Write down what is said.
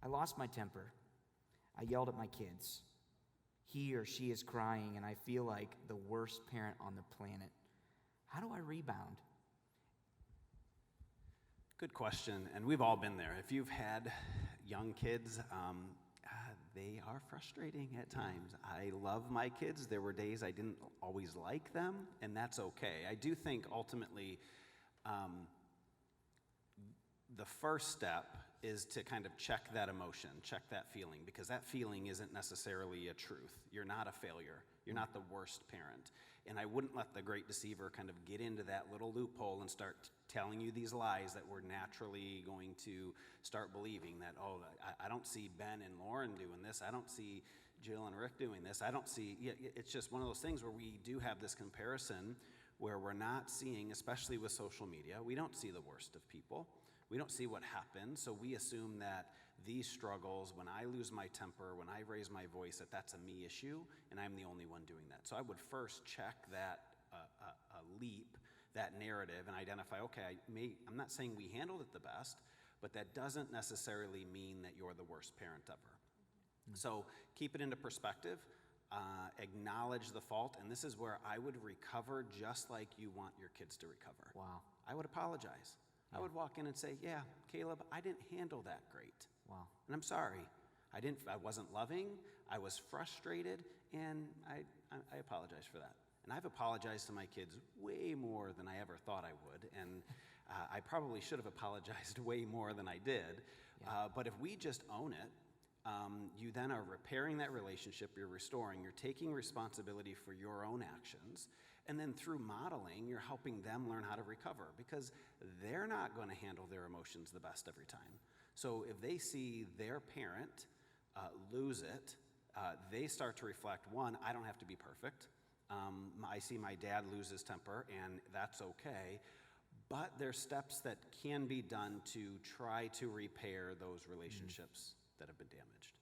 I lost my temper. I yelled at my kids. He or she is crying, and I feel like the worst parent on the planet. How do I rebound? Good question, and we've all been there. If you've had young kids, they are frustrating at times. I love my kids. There were days I didn't always like them, and that's okay. I do think ultimately the first step is to kind of check that emotion, check that feeling, because that feeling isn't necessarily a truth. You're not a failure. You're not the worst parent. And I wouldn't let the great deceiver kind of get into that little loophole and start telling you these lies that we're naturally going to start believing that, oh, I don't see Ben and Lauren doing this. I don't see Jill and Rick doing this. I don't see, it's just one of those things where we do have this comparison where we're not seeing, especially with social media, we don't see the worst of people. We don't see what happens, so we assume that these struggles, when I lose my temper, when I raise my voice, that that's a me issue, and I'm the only one doing that. So I would first check that leap, that narrative, and identify, okay, I'm not saying we handled it the best, but that doesn't necessarily mean that you're the worst parent ever. Mm-hmm. So keep it into perspective, acknowledge the fault, and this is where I would recover just like you want your kids to recover. Wow. I would apologize. I would walk in and say, yeah, Caleb, I didn't handle that great. Wow. And I'm sorry. I wasn't loving, I was frustrated, and I apologize for that. And I've apologized to my kids way more than I ever thought I would, and I probably should have apologized way more than I did. Yeah. But if we just own it, you then are repairing that relationship, you're restoring, you're taking responsibility for your own actions, and then through modeling, you're helping them learn how to recover because they're not going to handle their emotions the best every time. So if they see their parent lose it, they start to reflect, one, I don't have to be perfect. I see my dad lose his temper, and that's okay. But there's steps that can be done to try to repair those relationships that have been damaged.